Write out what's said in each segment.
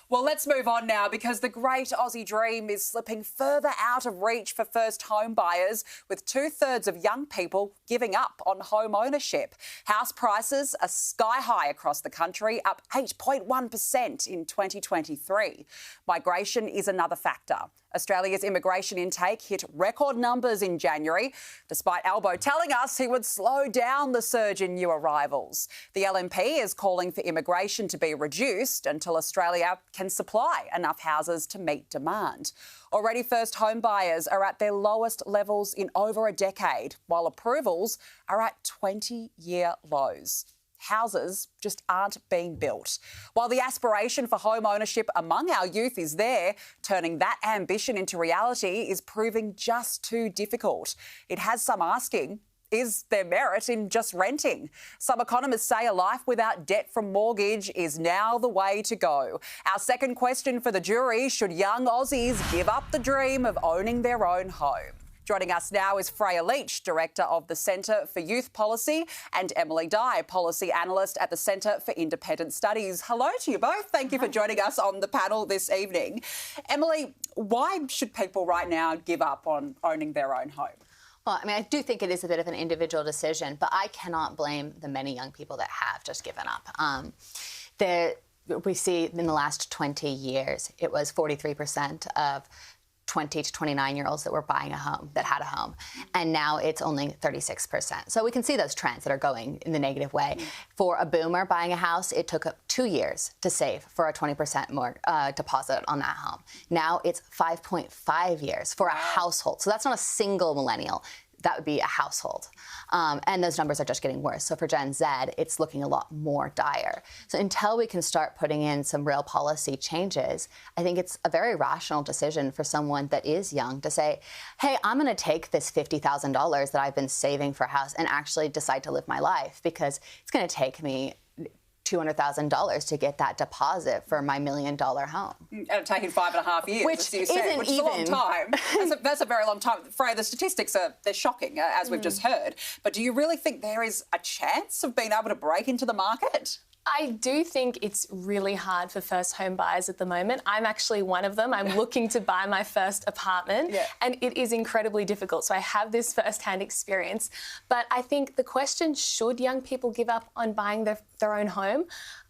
Well, let's move on now because the great Aussie dream is slipping further out of reach for first home buyers, with 2/3 of young people giving up on home ownership. House prices are sky high across the country, up 8.1% in 2023. Migration is another factor. Australia's immigration intake hit record numbers in January, despite Albo telling us he would slow down the surge in new arrivals. The LNP is calling for immigration to be reduced until Australia can supply enough houses to meet demand. Already first home buyers are at their lowest levels in over a decade, while approvals are at 20-year lows. Houses just aren't being built. While the aspiration for home ownership among our youth is there, turning that ambition into reality is proving just too difficult. It has some asking, is there merit in just renting? Some economists say a life without debt from mortgage is now the way to go. Our second question for the jury: should young Aussies give up the dream of owning their own home? Joining us now is Freya Leach, Director of the Centre for Youth Policy, and Emilie Dye, Policy Analyst at the Centre for Independent Studies. Hello to you both. Thank you for joining us on the panel this evening. Emilie, why should people right now give up on owning their own home? Well, I mean, I do think it is a bit of an individual decision, but I cannot blame the many young people that have just given up. We see in the last 20 years, it was 43% of 20 to 29-year-olds that were buying a home, that had a home. And now it's only 36%. So we can see those trends that are going in the negative way. For a boomer buying a house, it took 2 years to save for a 20% more deposit on that home. Now it's 5.5 years for a household. So that's not a single millennial. That would be a household. And those numbers are just getting worse. So for Gen Z, it's looking a lot more dire. So until we can start putting in some real policy changes, I think it's a very rational decision for someone that is young to say, hey, I'm going to take this $50,000 that I've been saving for a house and actually decide to live my life, because it's going to take me $200,000 to get that deposit for my $1 million home. And it's taken 5.5 years, which as you said, which is a long time. That's a very long time. Freya, the statistics they're shocking, as we've just heard. But do you really think there is a chance of being able to break into the market? I do think it's really hard for first home buyers at the moment. I'm actually one of them. I'm looking to buy my first apartment, and it is incredibly difficult. So I have this first-hand experience. But I think the question, should young people give up on buying their own home?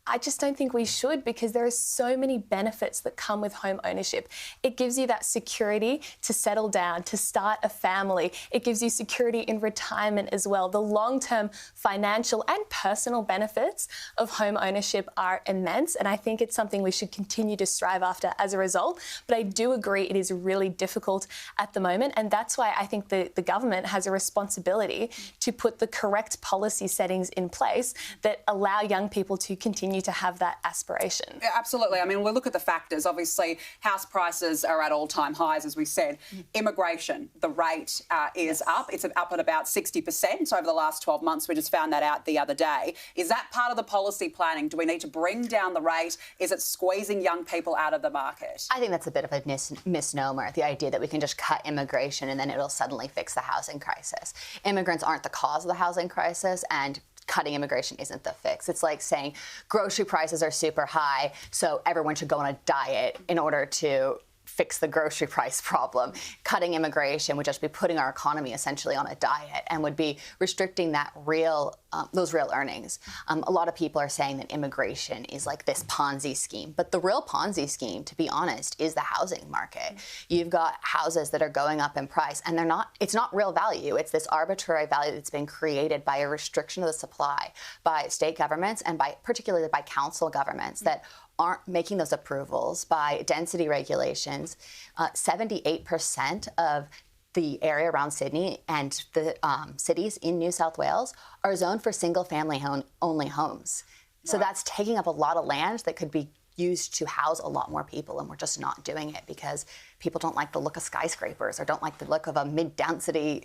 I just don't think we should, because there are so many benefits that come with home ownership. It gives you that security to settle down, to start a family. It gives you security in retirement as well. The long-term financial and personal benefits of home ownership are immense, and I think it's something we should continue to strive after as a result. But I do agree it is really difficult at the moment, and that's why I think the government has a responsibility to put the correct policy settings in place that allow young people to continue to have that aspiration. Yeah, absolutely. I mean, we'll look at the factors. Obviously, house prices are at all-time highs, as we said. Immigration, the rate is up. It's up at about 60% over the last 12 months. We just found that out the other day. Is that part of the policy planning? Do we need to bring down the rate? Is it squeezing young people out of the market? I think that's a bit of a misnomer, the idea that we can just cut immigration and then it'll suddenly fix the housing crisis. Immigrants aren't the cause of the housing crisis, and cutting immigration isn't the fix. It's like saying grocery prices are super high, so everyone should go on a diet in order to fix the grocery price problem. Cutting immigration would just be putting our economy essentially on a diet and would be restricting that those real earnings. A lot of people are saying that immigration is like this Ponzi scheme, but the real Ponzi scheme, to be honest, is the housing market. You've got houses that are going up in price, and it's not real value. It's this arbitrary value that's been created by a restriction of the supply by state governments and particularly by council governments that aren't making those approvals, by density regulations. 78% of the area around Sydney and the cities in New South Wales are zoned for single-family only homes. So that's taking up a lot of land that could be used to house a lot more people, and we're just not doing it because people don't like the look of skyscrapers or don't like the look of a mid-density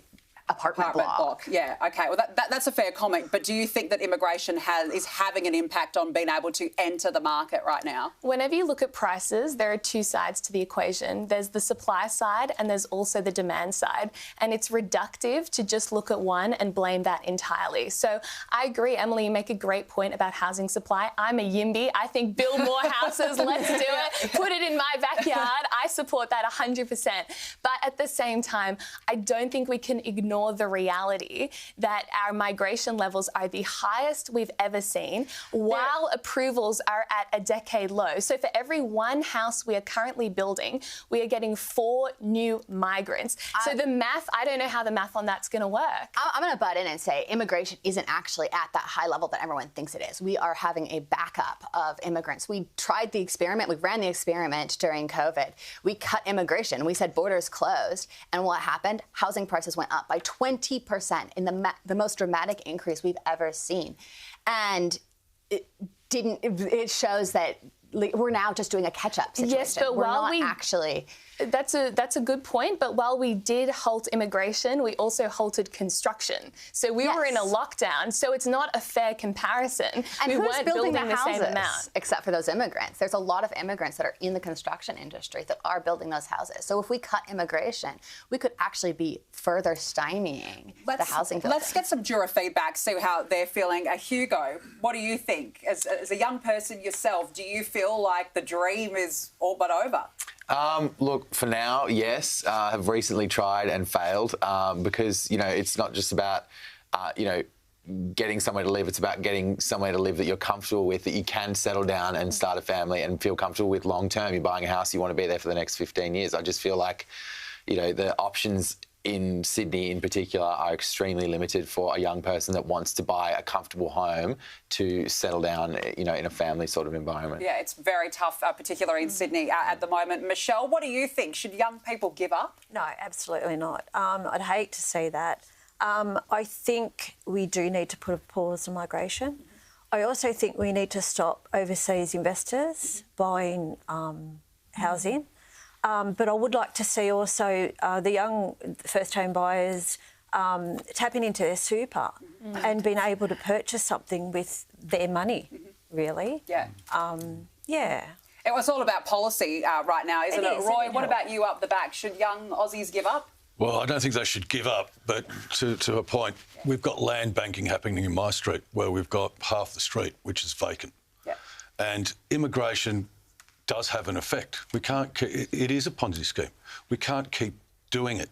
apartment block. Yeah, OK. Well, that's a fair comment. But do you think that immigration is having an impact on being able to enter the market right now? Whenever you look at prices, there are two sides to the equation. There's the supply side and there's also the demand side. And it's reductive to just look at one and blame that entirely. So I agree, Emily, you make a great point about housing supply. I'm a YIMBY. I think build more houses, let's do it. Put it in my backyard. I support that 100%. But at the same time, I don't think we can ignore the reality that our migration levels are the highest we've ever seen, while approvals are at a decade low. So for every one house we are currently building, we are getting 4 new migrants. So the math, I don't know how the math on that's going to work. I'm going to butt in and say immigration isn't actually at that high level that everyone thinks it is. We are having a backup of immigrants. We tried the experiment. We ran the experiment during COVID. We cut immigration. We said borders closed. And what happened? Housing prices went up by 20% in the most dramatic increase we've ever seen. And it shows that we're now just doing a catch-up situation. Yes, but That's a good point, but while we did halt immigration, we also halted construction. So we were in a lockdown, so it's not a fair comparison. And we who's weren't building the houses, same amount. except for those immigrants? There's a lot of immigrants that are in the construction industry that are building those houses. So if we cut immigration, we could actually be further stymieing the housing building. Let's get some juror feedback, see how they're feeling. Hugo, what do you think? As a young person yourself, do you feel like the dream is all but over? Look, for now, yes. Have recently tried and failed because, it's not just about, getting somewhere to live. It's about getting somewhere to live that you're comfortable with, that you can settle down and start a family and feel comfortable with long term. You're buying a house, you want to be there for the next 15 years. I just feel like, the options in Sydney in particular are extremely limited for a young person that wants to buy a comfortable home to settle down, in a family sort of environment. Yeah, it's very tough, particularly in Sydney at the moment. Michelle, what do you think? Should young people give up? No, absolutely not. I'd hate to see that. I think we do need to put a pause on migration. I also think we need to stop overseas investors buying housing. But I would like to see also the young first home buyers tapping into their super and being able to purchase something with their money, really. Yeah. Yeah. It was all about policy right now, isn't it? Roy, what about you up the back? Should young Aussies give up? Well, I don't think they should give up, but to a point, we've got land banking happening in my street where we've got half the street which is vacant. Yeah. And immigration does have an effect. We can't. It is a Ponzi scheme. We can't keep doing it,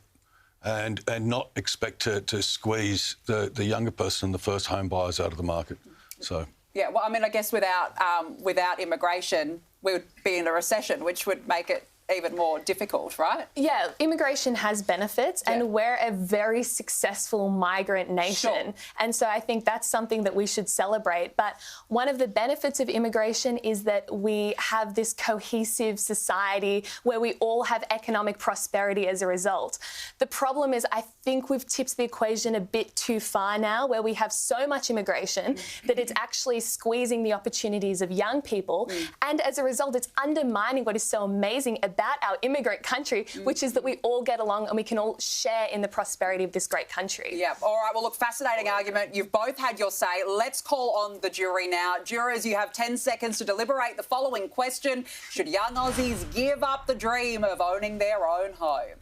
and not expect to squeeze the younger person and the first home buyers out of the market. So. Yeah. Well, I guess without immigration, we would be in a recession, which would make it even more difficult, right? Yeah, immigration has benefits and we're a very successful migrant nation. And so I think that's something that we should celebrate. But one of the benefits of immigration is that we have this cohesive society where we all have economic prosperity as a result. The problem is I think we've tipped the equation a bit too far now, where we have so much immigration that it's actually squeezing the opportunities of young people. And as a result, it's undermining what is so amazing about our immigrant country, which is that we all get along and we can all share in the prosperity of this great country. Yeah. All right. Well, look, fascinating argument. You've both had your say. Let's call on the jury now. Jurors, you have 10 seconds to deliberate the following question. Should young Aussies give up the dream of owning their own home?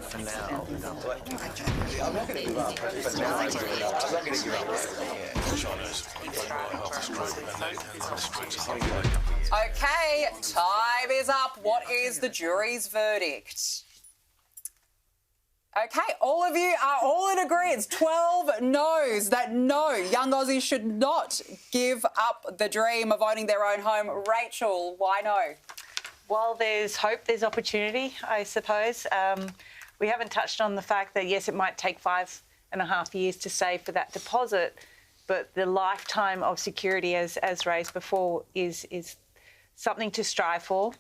For now, I'm not going to give up. I'm not going to give up. OK, time is up. What is the jury's verdict? OK, all of you are all in agreement. 12 no's that no, young Aussies should not give up the dream of owning their own home. Rachel, why no? While there's hope, there's opportunity, I suppose. We haven't touched on the fact that, yes, it might take 5.5 years to save for that deposit, but the lifetime of security, as raised before, is something to strive for.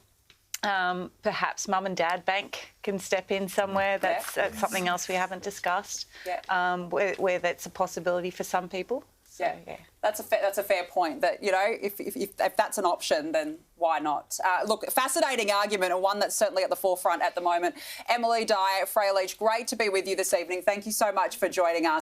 Perhaps mum and dad bank can step in somewhere. That's something else we haven't discussed, where that's a possibility for some people. So, yeah. That's a fair point. That, you know, if that's an option, then why not? Look, fascinating argument, and one that's certainly at the forefront at the moment. Emilie, Di, Freya Leach, great to be with you this evening. Thank you so much for joining us.